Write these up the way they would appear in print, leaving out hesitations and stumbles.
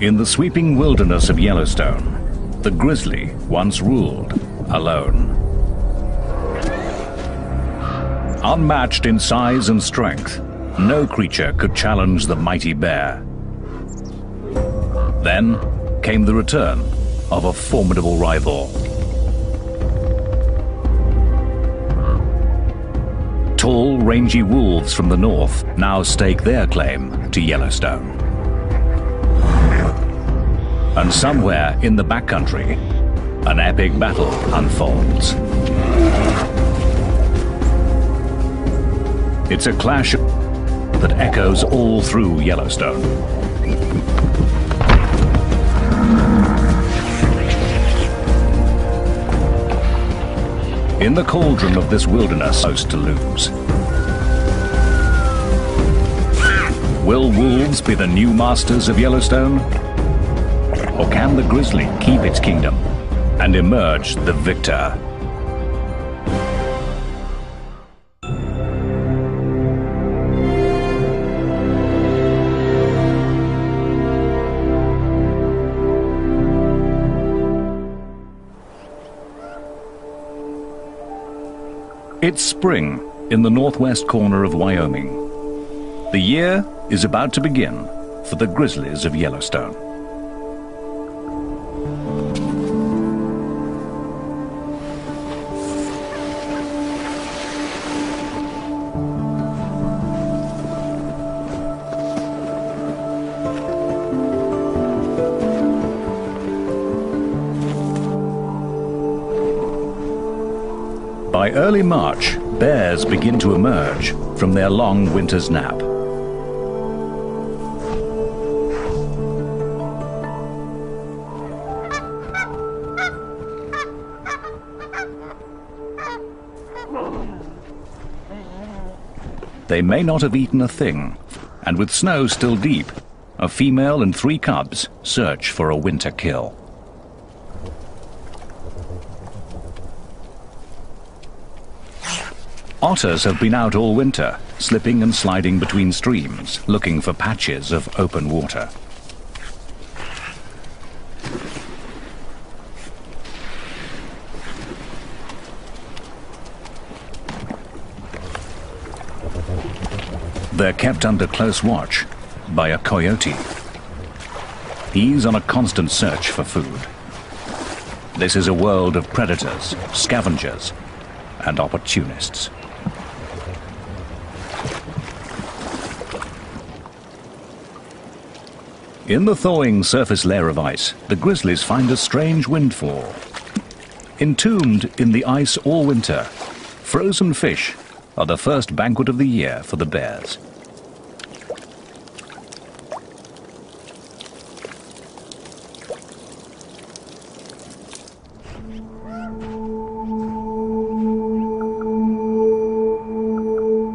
In the sweeping wilderness of Yellowstone, the grizzly once ruled alone. Unmatched in size and strength, no creature could challenge the mighty bear. Then came the return of a formidable rival. Tall, rangy wolves from the north now stake their claim to Yellowstone. And somewhere in the backcountry, an epic battle unfolds. It's a clash that echoes all through Yellowstone. In the cauldron of this wilderness, most to lose. Will wolves be the new masters of Yellowstone? Or can the grizzly keep its kingdom and emerge the victor? It's spring in the northwest corner of Wyoming. The year is about to begin for the grizzlies of Yellowstone. By early March, bears begin to emerge from their long winter's nap. They may not have eaten a thing, and with snow still deep, a female and 3 cubs search for a winter kill. Otters have been out all winter, slipping and sliding between streams, looking for patches of open water. They're kept under close watch by a coyote. He's on a constant search for food. This is a world of predators, scavengers, and opportunists. In the thawing surface layer of ice, the grizzlies find a strange windfall. Entombed in the ice all winter, frozen fish are the first banquet of the year for the bears.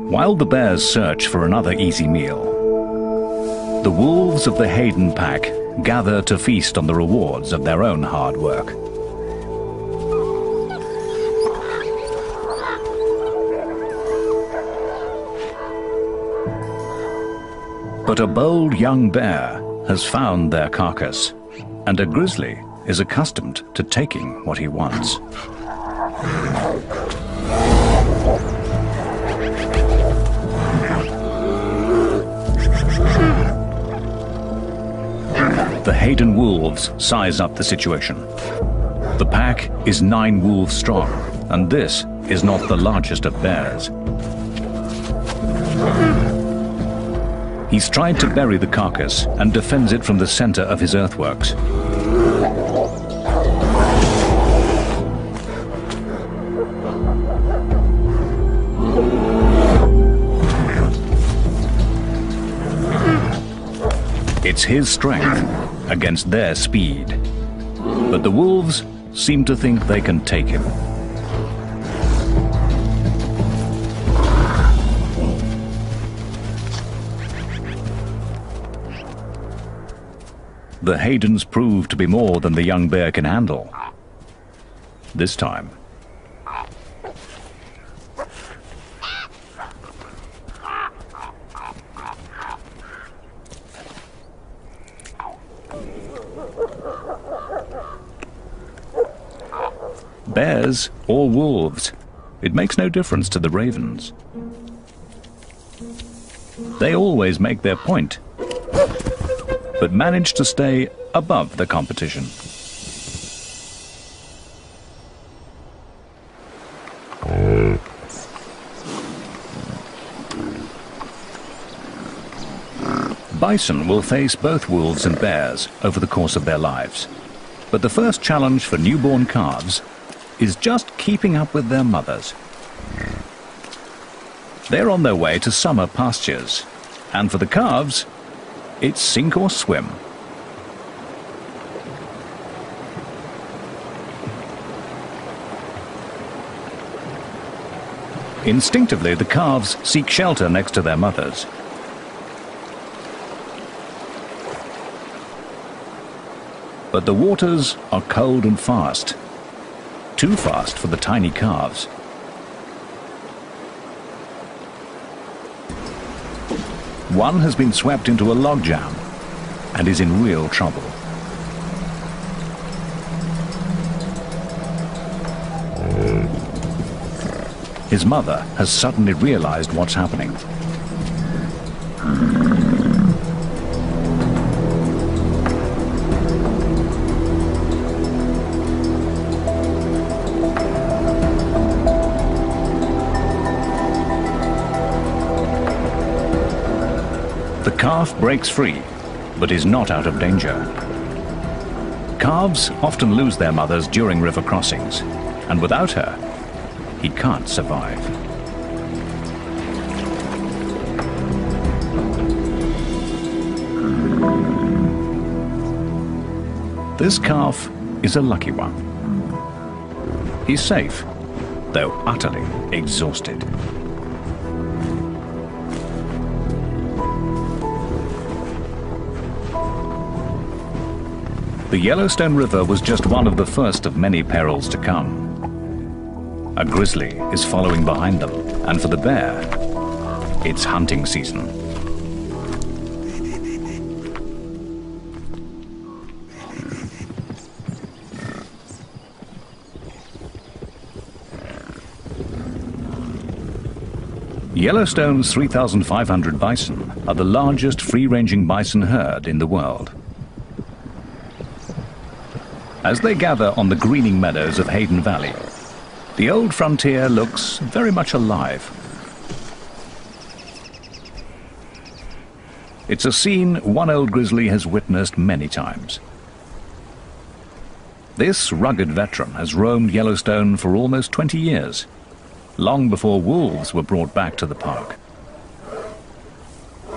While the bears search for another easy meal, the wolves of the Hayden pack gather to feast on the rewards of their own hard work. But a bold young bear has found their carcass, and a grizzly is accustomed to taking what he wants. The Hayden wolves size up the situation. The pack is 9 wolves strong, and this is not the largest of bears. He's tried to bury the carcass and defends it from the center of his earthworks. It's his strength against their speed. But the wolves seem to think they can take him. The Haydens prove to be more than the young bear can handle. This time, Bears or wolves, it makes no difference to the ravens. They always make their point, but manage to stay above the competition. Bison will face both wolves and bears over the course of their lives. But the first challenge for newborn calves is just keeping up with their mothers. They're on their way to summer pastures, and for the calves, it's sink or swim. Instinctively, the calves seek shelter next to their mothers. But the waters are cold and fast. Too fast for the tiny calves. One has been swept into a logjam and is in real trouble. His mother has suddenly realized what's happening. The calf breaks free, but is not out of danger. Calves often lose their mothers during river crossings, and without her, he can't survive. This calf is a lucky one. He's safe, though utterly exhausted. The Yellowstone River was just one of the first of many perils to come. A grizzly is following behind them, and for the bear, it's hunting season. Yellowstone's 3,500 bison are the largest free-ranging bison herd in the world. As they gather on the greening meadows of Hayden Valley, the old frontier looks very much alive. It's a scene one old grizzly has witnessed many times. This rugged veteran has roamed Yellowstone for almost 20 years, long before wolves were brought back to the park.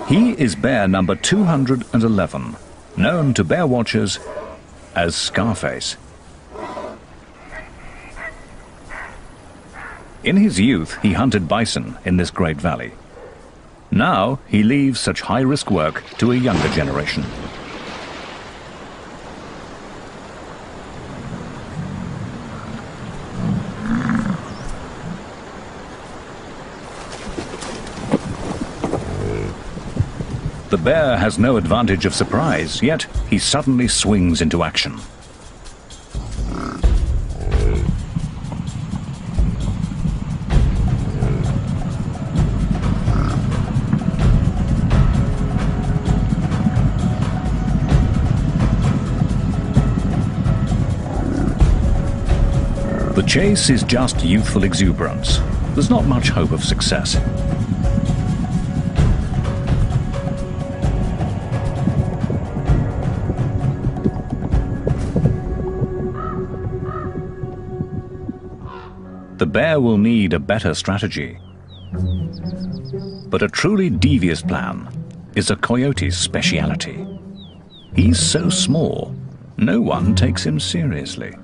He is bear number 211, known to bear watchers as Scarface. In his youth, he hunted bison in this great valley. Now, he leaves such high-risk work to a younger generation. The bear has no advantage of surprise, yet he suddenly swings into action. The chase is just youthful exuberance. There's not much hope of success. The bear will need a better strategy. But a truly devious plan is a coyote's speciality. He's so small, no one takes him seriously.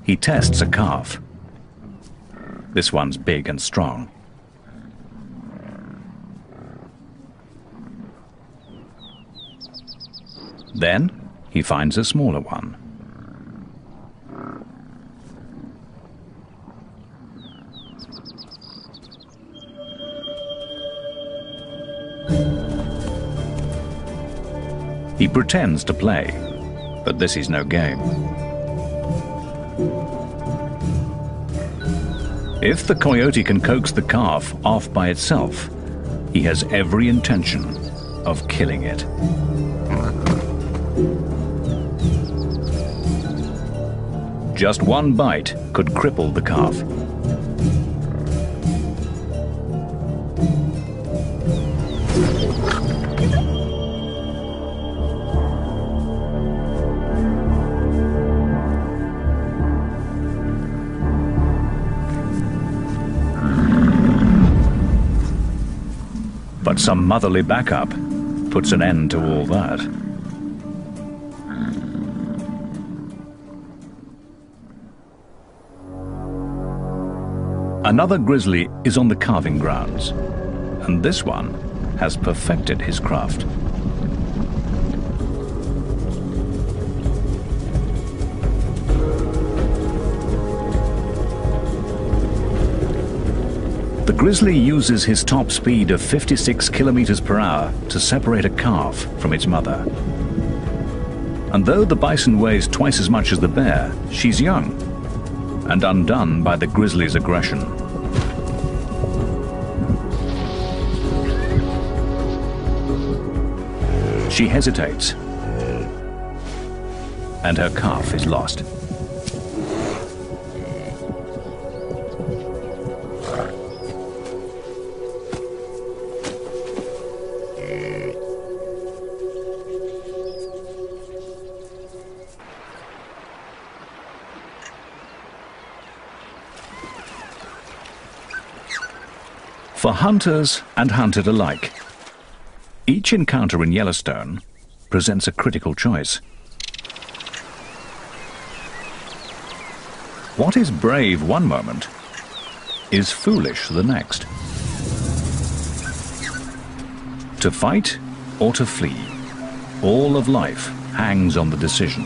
He tests a calf. This one's big and strong. Then he finds a smaller one. He pretends to play, but this is no game. If the coyote can coax the calf off by itself, he has every intention of killing it. Just one bite could cripple the calf. But some motherly backup puts an end to all that. Another grizzly is on the calving grounds, and this one has perfected his craft. The grizzly uses his top speed of 56 kilometers per hour to separate a calf from its mother. And though the bison weighs twice as much as the bear, she's young and undone by the grizzly's aggression. She hesitates, and her calf is lost. For hunters and hunted alike, each encounter in Yellowstone presents a critical choice. What is brave one moment is foolish the next. To fight or to flee, all of life hangs on the decision.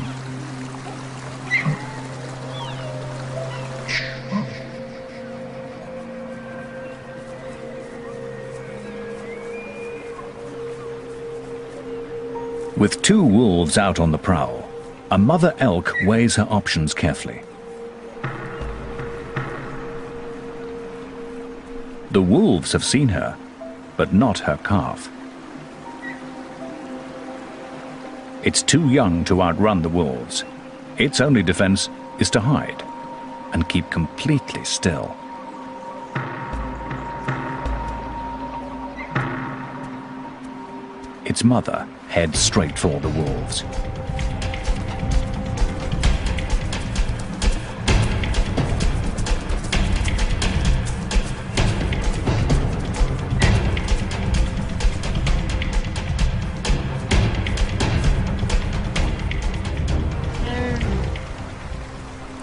With two wolves out on the prowl, a mother elk weighs her options carefully. The wolves have seen her, but not her calf. It's too young to outrun the wolves. Its only defense is to hide and keep completely still. Its mother heads straight for the wolves.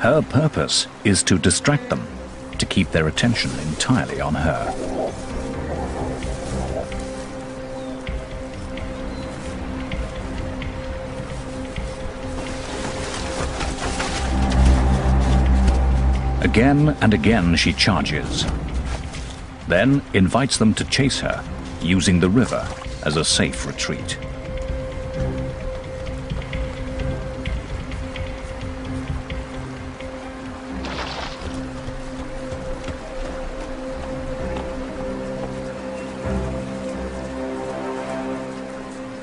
Her purpose is to distract them, to keep their attention entirely on her. Again and again she charges, then invites them to chase her, using the river as a safe retreat.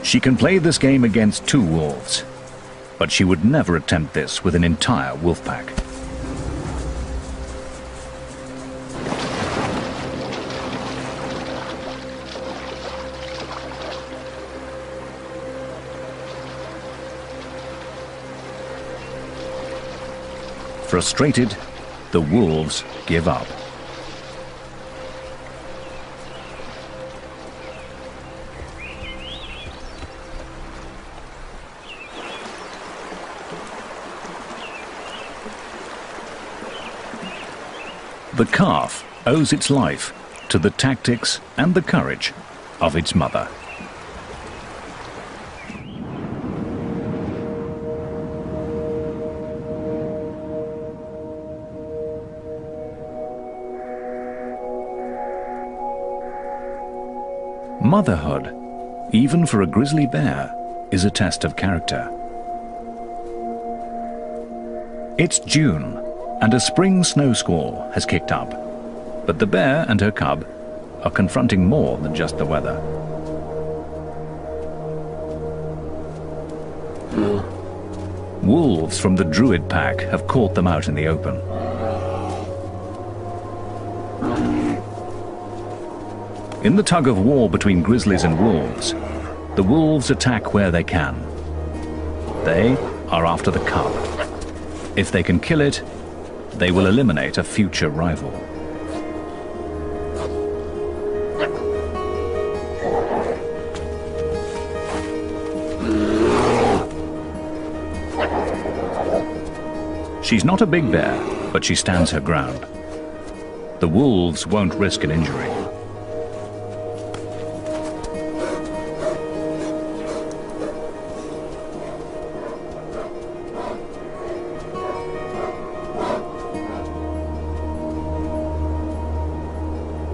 She can play this game against two wolves, but she would never attempt this with an entire wolf pack. Frustrated, the wolves give up. The calf owes its life to the tactics and the courage of its mother. Motherhood, even for a grizzly bear, is a test of character. It's June, and a spring snow squall has kicked up. But the bear and her cub are confronting more than just the weather. Wolves from the Druid pack have caught them out in the open. In the tug of war between grizzlies and wolves, the wolves attack where they can. They are after the cub. If they can kill it, they will eliminate a future rival. She's not a big bear, but she stands her ground. The wolves won't risk an injury.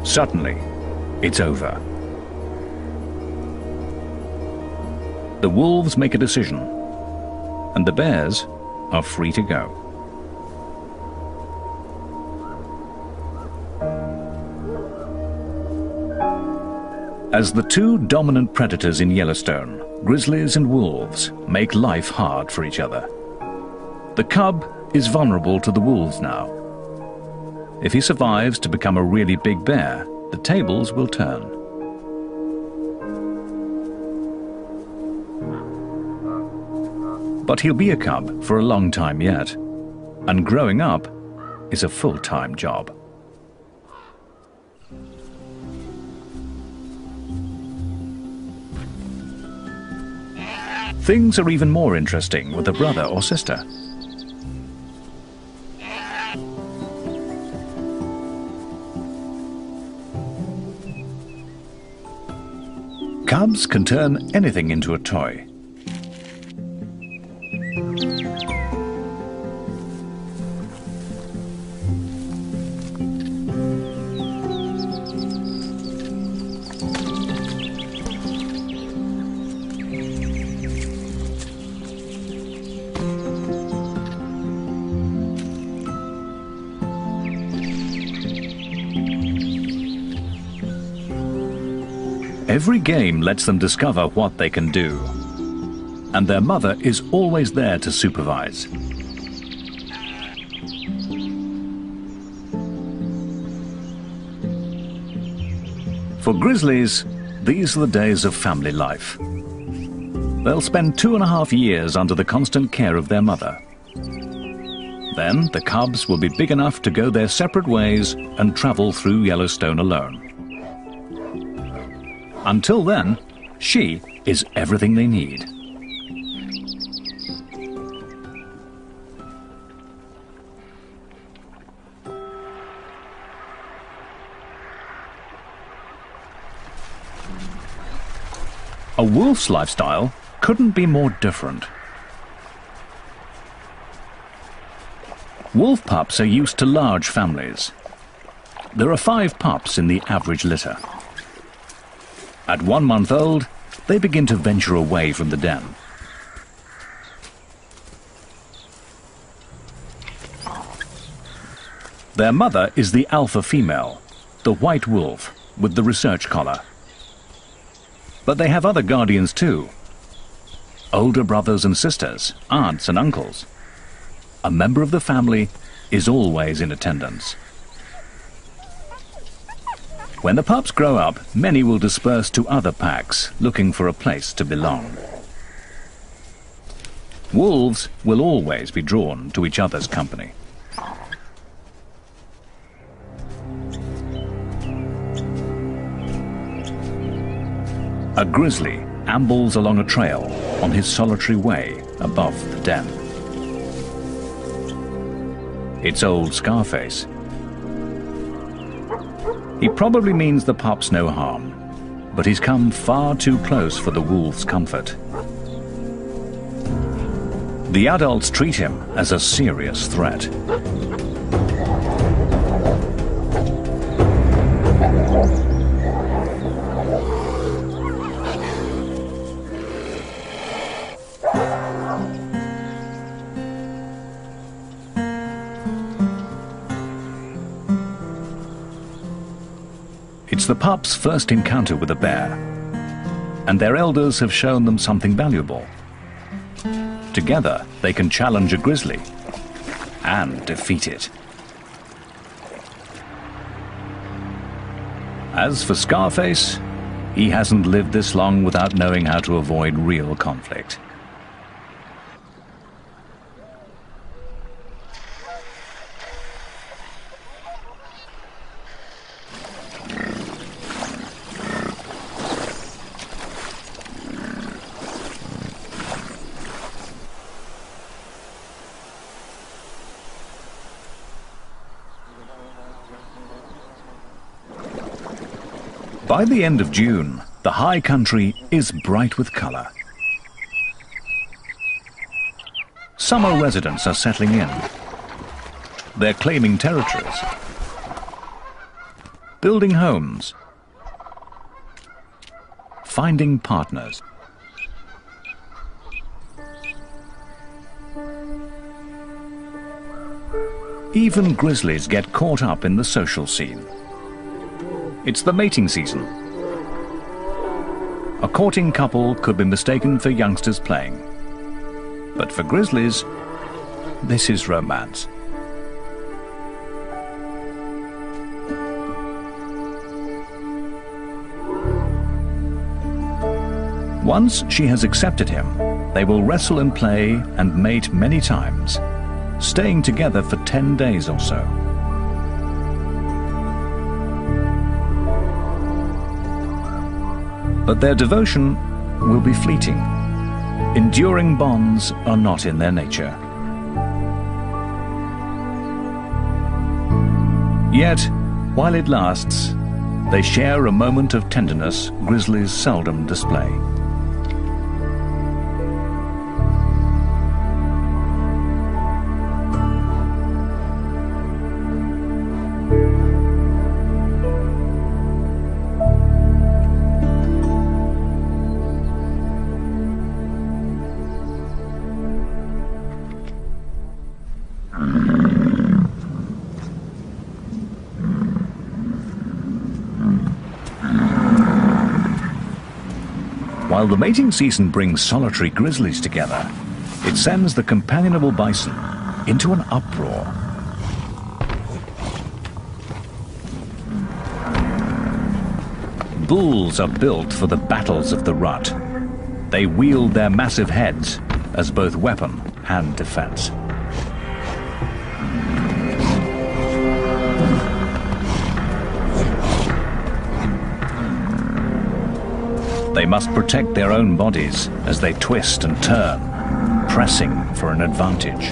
Suddenly, it's over. The wolves make a decision, and the bears are free to go. As the two dominant predators in Yellowstone, grizzlies and wolves make life hard for each other. The cub is vulnerable to the wolves now. If he survives to become a really big bear, the tables will turn. But he'll be a cub for a long time yet, and growing up is a full-time job. Things are even more interesting with a brother or sister. Cubs can turn anything into a toy. Every game lets them discover what they can do, and their mother is always there to supervise. For grizzlies, these are the days of family life. They'll spend 2.5 years under the constant care of their mother. Then the cubs will be big enough to go their separate ways and travel through Yellowstone alone. Until then, she is everything they need. A wolf's lifestyle couldn't be more different. Wolf pups are used to large families. There are 5 pups in the average litter. At 1 month old, they begin to venture away from the den. Their mother is the alpha female, the white wolf with the research collar. But they have other guardians too. Older brothers and sisters, aunts and uncles. A member of the family is always in attendance. When the pups grow up, many will disperse to other packs, looking for a place to belong. Wolves will always be drawn to each other's company. A grizzly ambles along a trail on his solitary way above the den. It's old Scarface. He probably means the pups no harm, but he's come far too close for the wolves' comfort. The adults treat him as a serious threat. It's the pups' first encounter with a bear, and their elders have shown them something valuable. Together, they can challenge a grizzly and defeat it. As for Scarface, he hasn't lived this long without knowing how to avoid real conflict. By the end of June, the high country is bright with color. Summer residents are settling in. They're claiming territories, building homes, finding partners. Even grizzlies get caught up in the social scene. It's the mating season. A courting couple could be mistaken for youngsters playing. But for grizzlies, this is romance. Once she has accepted him, they will wrestle and play and mate many times, staying together for 10 days or so. But their devotion will be fleeting. Enduring bonds are not in their nature. Yet, while it lasts, they share a moment of tenderness grizzlies seldom display. While the mating season brings solitary grizzlies together, it sends the companionable bison into an uproar. Bulls are built for the battles of the rut. They wield their massive heads as both weapon and defense. They must protect their own bodies as they twist and turn, pressing for an advantage.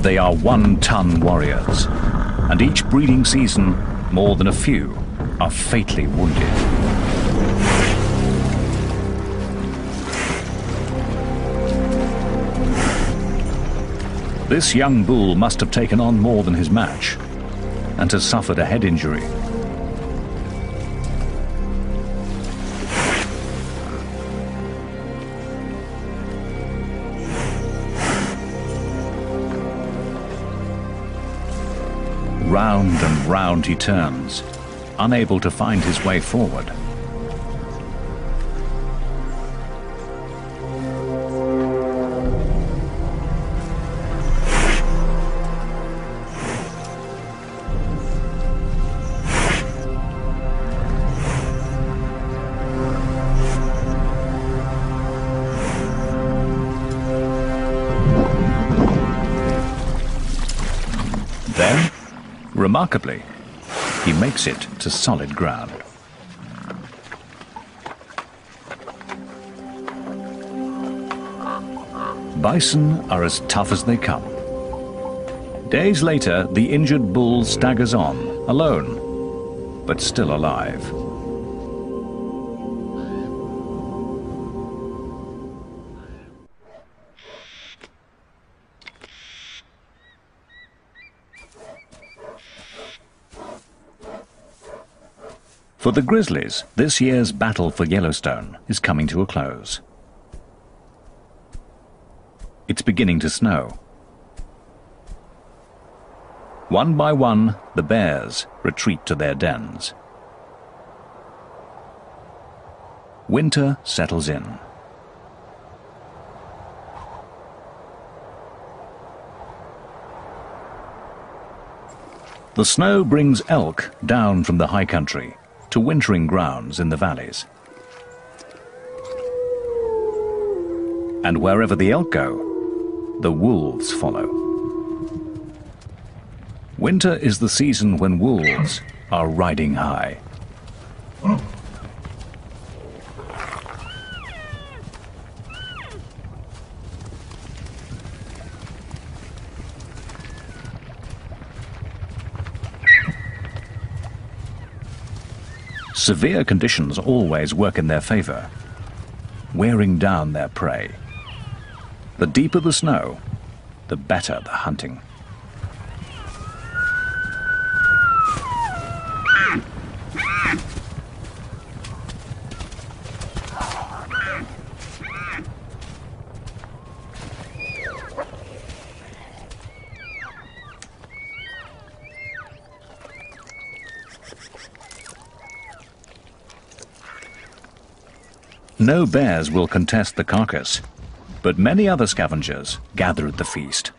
They are one-ton warriors, and each breeding season, more than a few are fatally wounded. This young bull must have taken on more than his match and has suffered a head injury. Round and round he turns, unable to find his way forward. Then, remarkably, he makes it to solid ground. Bison are as tough as they come. Days later, the injured bull staggers on, alone, but still alive. For the Grizzlies, this year's battle for Yellowstone is coming to a close. It's beginning to snow. One by one, the bears retreat to their dens. Winter settles in. The snow brings elk down from the high country to wintering grounds in the valleys. And wherever the elk go, the wolves follow. Winter is the season when wolves are riding high. Severe conditions always work in their favor, wearing down their prey. The deeper the snow, the better the hunting. No bears will contest the carcass, but many other scavengers gather at the feast.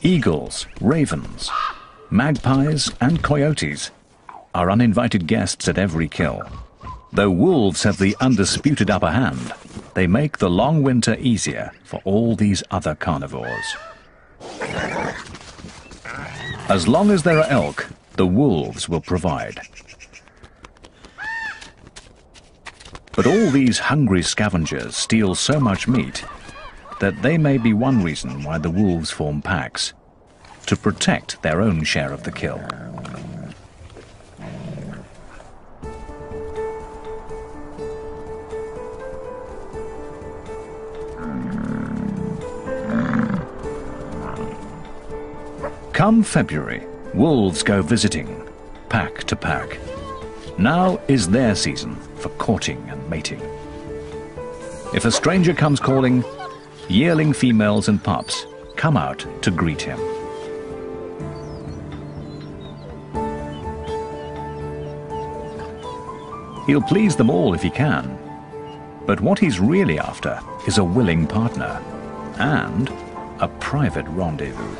Eagles, ravens, magpies and coyotes are uninvited guests at every kill. Though wolves have the undisputed upper hand, they make the long winter easier for all these other carnivores. As long as there are elk, the wolves will provide. But all these hungry scavengers steal so much meat that they may be one reason why the wolves form packs, to protect their own share of the kill. Come February, wolves go visiting, pack to pack. Now is their season for courting and mating. If a stranger comes calling, yearling females and pups come out to greet him. He'll please them all if he can, but what he's really after is a willing partner and a private rendezvous.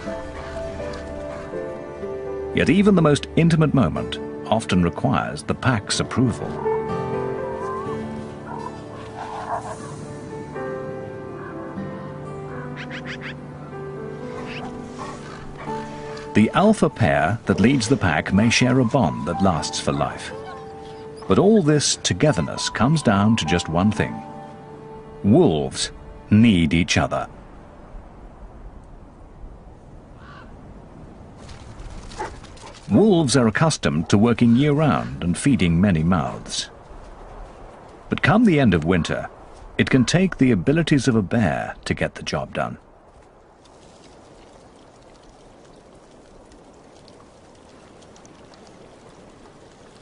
Yet even the most intimate moment often requires the pack's approval. The alpha pair that leads the pack may share a bond that lasts for life. But all this togetherness comes down to just one thing. Wolves need each other. Wolves are accustomed to working year-round and feeding many mouths. But come the end of winter, it can take the abilities of a bear to get the job done.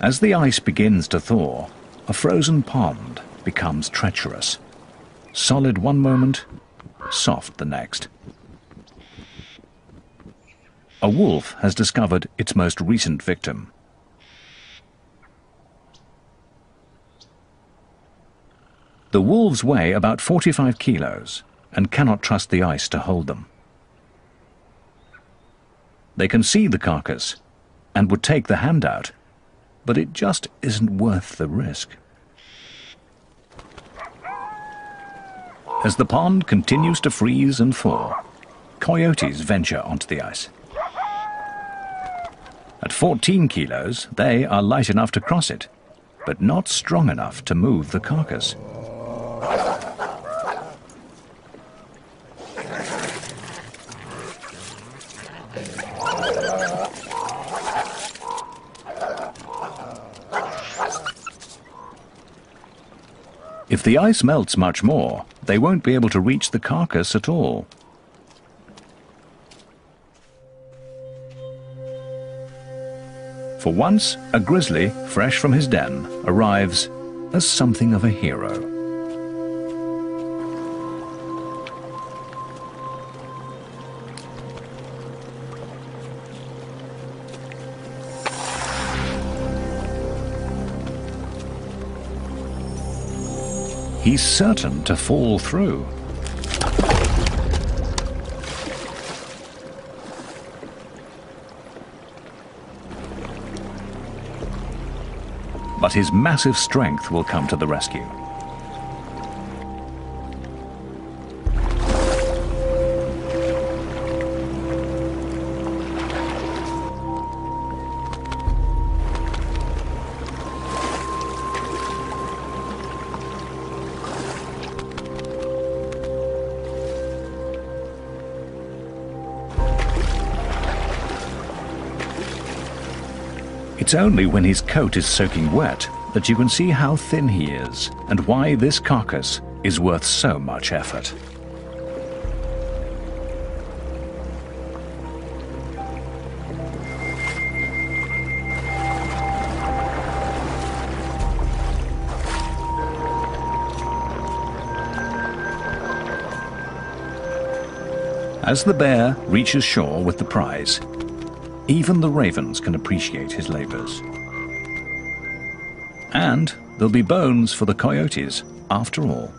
As the ice begins to thaw, a frozen pond becomes treacherous. Solid one moment, soft the next. A wolf has discovered its most recent victim. The wolves weigh about 45 kilos and cannot trust the ice to hold them. They can see the carcass and would take the hand out, but it just isn't worth the risk. As the pond continues to freeze and thaw, coyotes venture onto the ice. At 14 kilos, they are light enough to cross it, but not strong enough to move the carcass. If the ice melts much more, they won't be able to reach the carcass at all. For once, a grizzly, fresh from his den, arrives as something of a hero. He's certain to fall through. But his massive strength will come to the rescue. It's only when his coat is soaking wet that you can see how thin he is and why this carcass is worth so much effort. As the bear reaches shore with the prize, even the ravens can appreciate his labors. And there'll be bones for the coyotes, after all.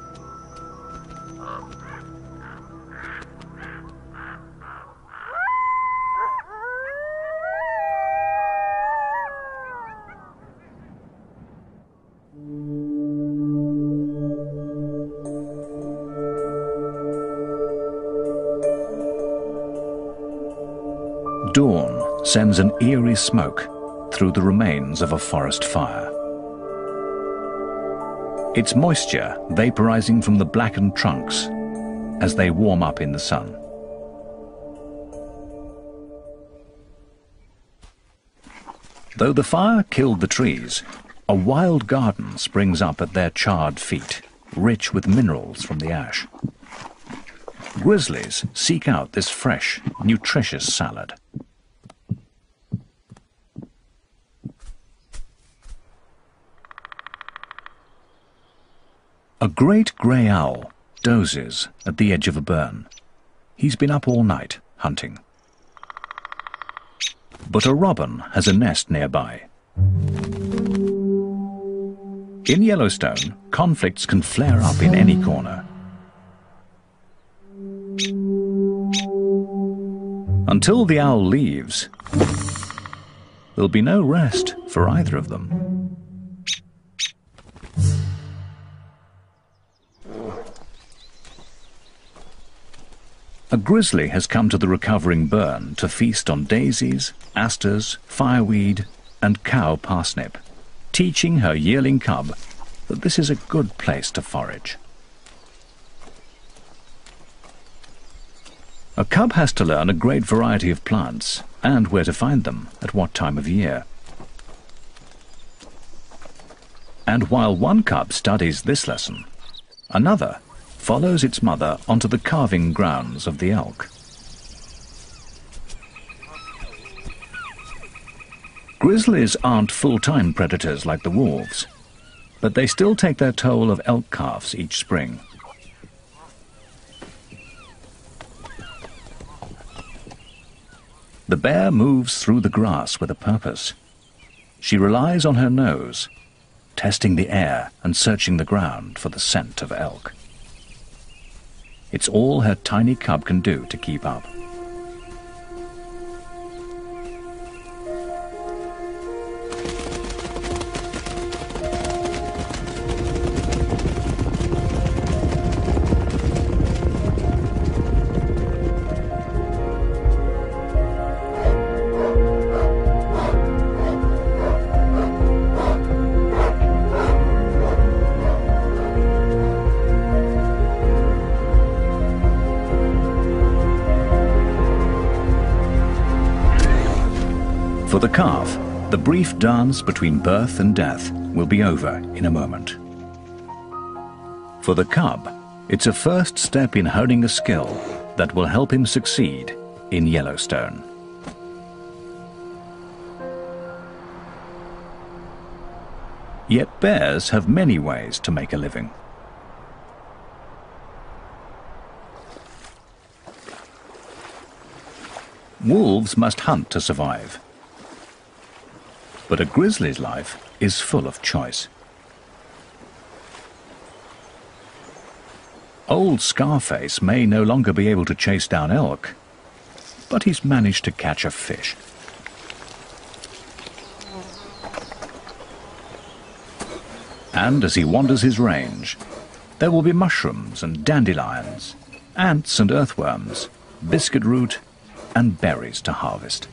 Dawn sends an eerie smoke through the remains of a forest fire. It's moisture vaporizing from the blackened trunks as they warm up in the sun. Though the fire killed the trees, a wild garden springs up at their charred feet, rich with minerals from the ash. Grizzlies seek out this fresh, nutritious salad. A great grey owl dozes at the edge of a burn. He's been up all night hunting. But a robin has a nest nearby. In Yellowstone, conflicts can flare up in any corner. Until the owl leaves, there'll be no rest for either of them. A grizzly has come to the recovering burn to feast on daisies, asters, fireweed, and cow parsnip, teaching her yearling cub that this is a good place to forage. A cub has to learn a great variety of plants and where to find them at what time of year. And while one cub studies this lesson, another follows its mother onto the calving grounds of the elk. Grizzlies aren't full-time predators like the wolves, but they still take their toll of elk calves each spring. The bear moves through the grass with a purpose. She relies on her nose, testing the air and searching the ground for the scent of elk. It's all her tiny cub can do to keep up. For the calf, the brief dance between birth and death will be over in a moment. For the cub, it's a first step in honing a skill that will help him succeed in Yellowstone. Yet bears have many ways to make a living. Wolves must hunt to survive. But a grizzly's life is full of choice. Old Scarface may no longer be able to chase down elk, but he's managed to catch a fish. And as he wanders his range, there will be mushrooms and dandelions, ants and earthworms, biscuit root and berries to harvest.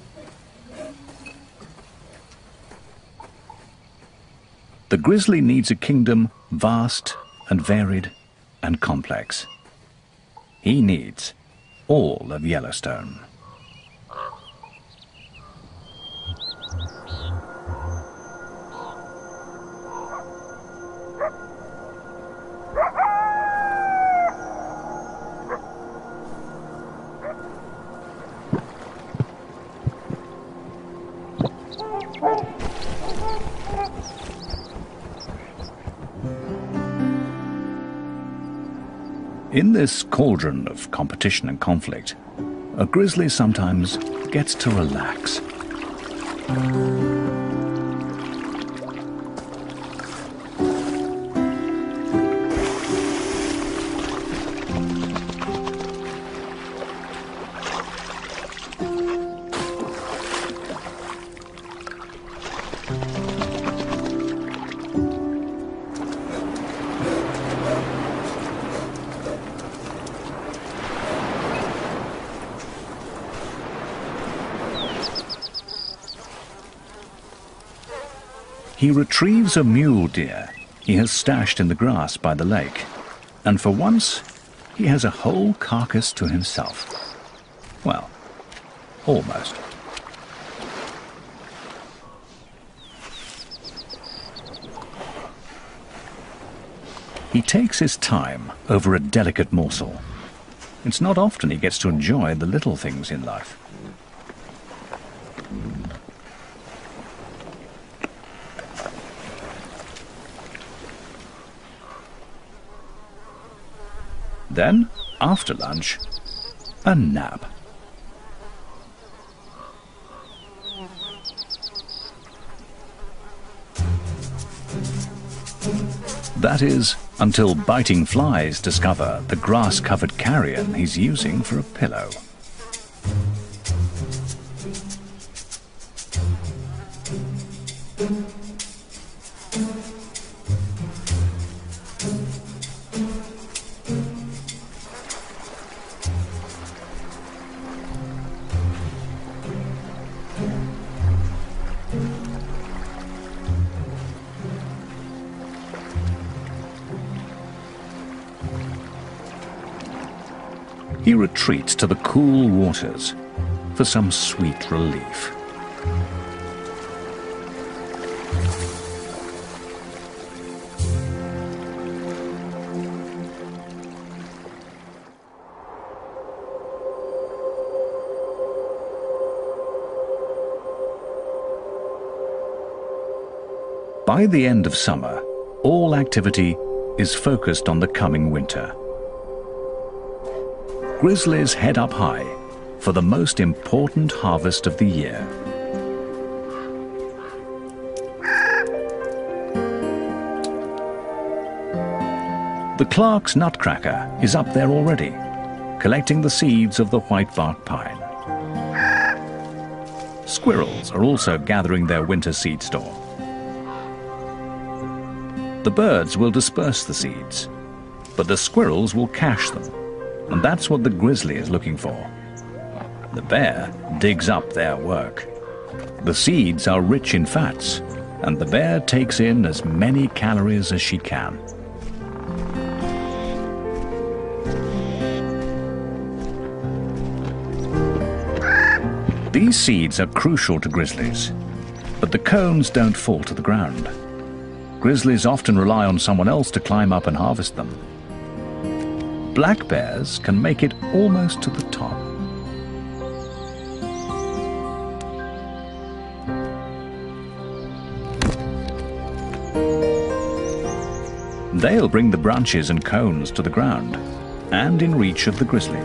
The grizzly needs a kingdom vast and varied and complex. He needs all of Yellowstone. In this cauldron of competition and conflict, a grizzly sometimes gets to relax. He retrieves a mule deer he has stashed in the grass by the lake, and for once he has a whole carcass to himself. Well, almost. He takes his time over a delicate morsel. It's not often he gets to enjoy the little things in life. Then, after lunch, a nap. That is, until biting flies discover the grass-covered carrion he's using for a pillow. He retreats to the cool waters for some sweet relief. By the end of summer, all activity is focused on the coming winter. Grizzlies head up high for the most important harvest of the year. The Clark's nutcracker is up there already, collecting the seeds of the whitebark pine. Squirrels are also gathering their winter seed store. The birds will disperse the seeds, but the squirrels will cache them. And that's what the grizzly is looking for. The bear digs up their work. The seeds are rich in fats, and the bear takes in as many calories as she can. These seeds are crucial to grizzlies, but the cones don't fall to the ground. Grizzlies often rely on someone else to climb up and harvest them, black bears can make it almost to the top. They'll bring the branches and cones to the ground and in reach of the grizzly.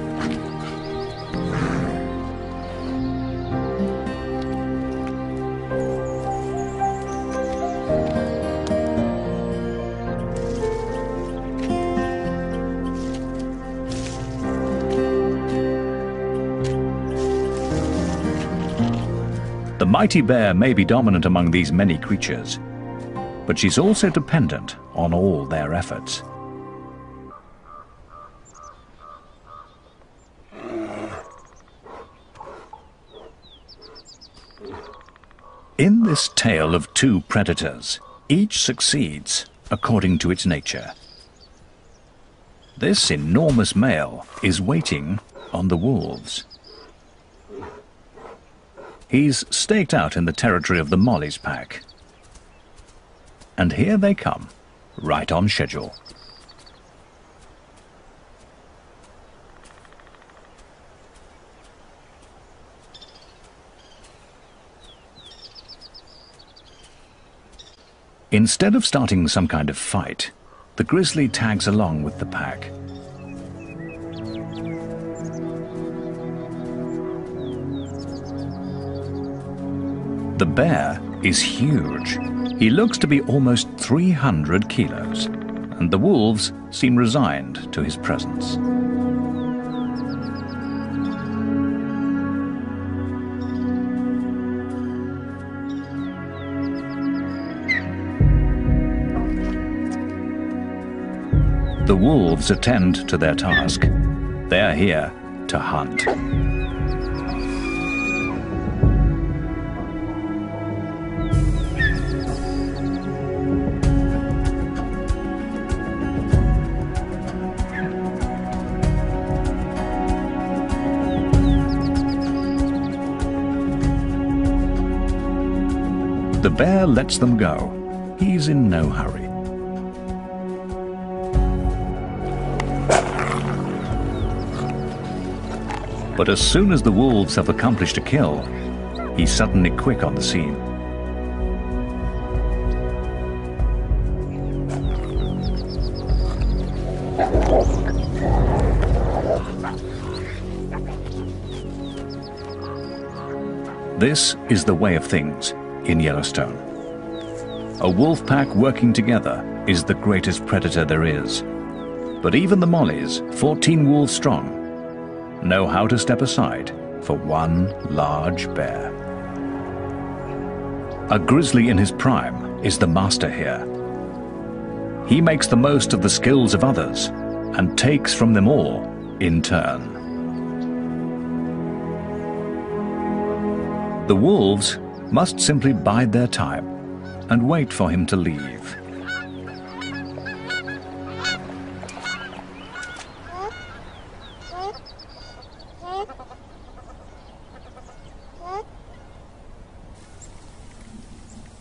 The mighty bear may be dominant among these many creatures, but she's also dependent on all their efforts. In this tale of two predators, each succeeds according to its nature. This enormous male is waiting on the wolves. He's staked out in the territory of the Molly's pack. And here they come, right on schedule. Instead of starting some kind of fight, the grizzly tags along with the pack. The bear is huge. He looks to be almost 300 kilos, and the wolves seem resigned to his presence. The wolves attend to their task. They're here to hunt. The bear lets them go. He's in no hurry. But as soon as the wolves have accomplished a kill, he's suddenly quick on the scene. This is the way of things in Yellowstone. A wolf pack working together is the greatest predator there is. But even the Mollies, 14 wolves strong, know how to step aside for one large bear. A grizzly in his prime is the master here. He makes the most of the skills of others and takes from them all in turn. The wolves must simply bide their time and wait for him to leave.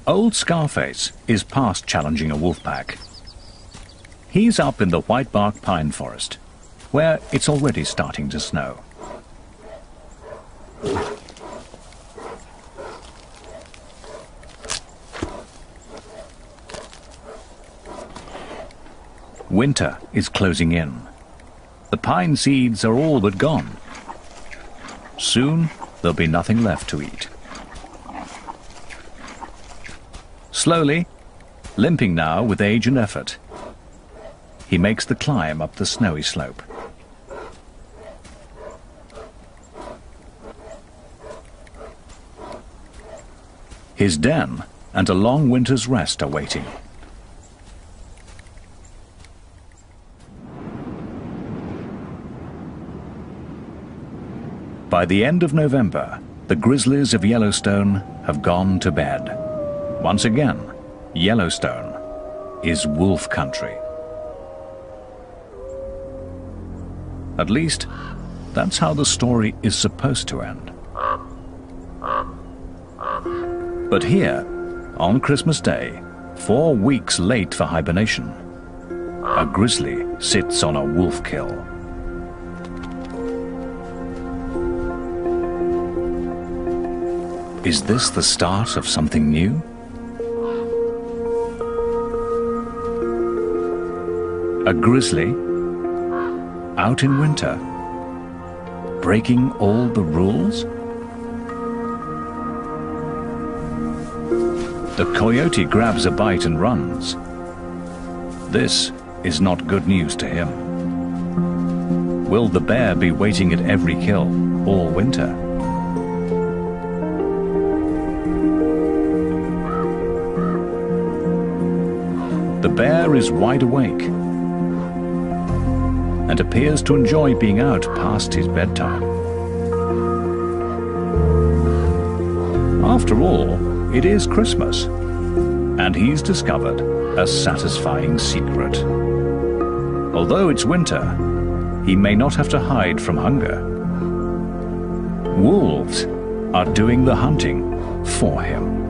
Old Scarface is past challenging a wolf pack. He's up in the whitebark pine forest, where it's already starting to snow. Winter is closing in. The pine seeds are all but gone. Soon there'll be nothing left to eat. Slowly, limping now with age and effort, he makes the climb up the snowy slope. His den and a long winter's rest are waiting. By the end of November, the grizzlies of Yellowstone have gone to bed. Once again, Yellowstone is wolf country. At least, that's how the story is supposed to end. But here, on Christmas Day, 4 weeks late for hibernation, a grizzly sits on a wolf kill. Is this the start of something new? A grizzly out in winter, breaking all the rules? The coyote grabs a bite and runs. This is not good news to him. Will the bear be waiting at every kill all winter? The bear is wide awake and appears to enjoy being out past his bedtime. After all, it is Christmas, and he's discovered a satisfying secret. Although it's winter, he may not have to hide from hunger. Wolves are doing the hunting for him.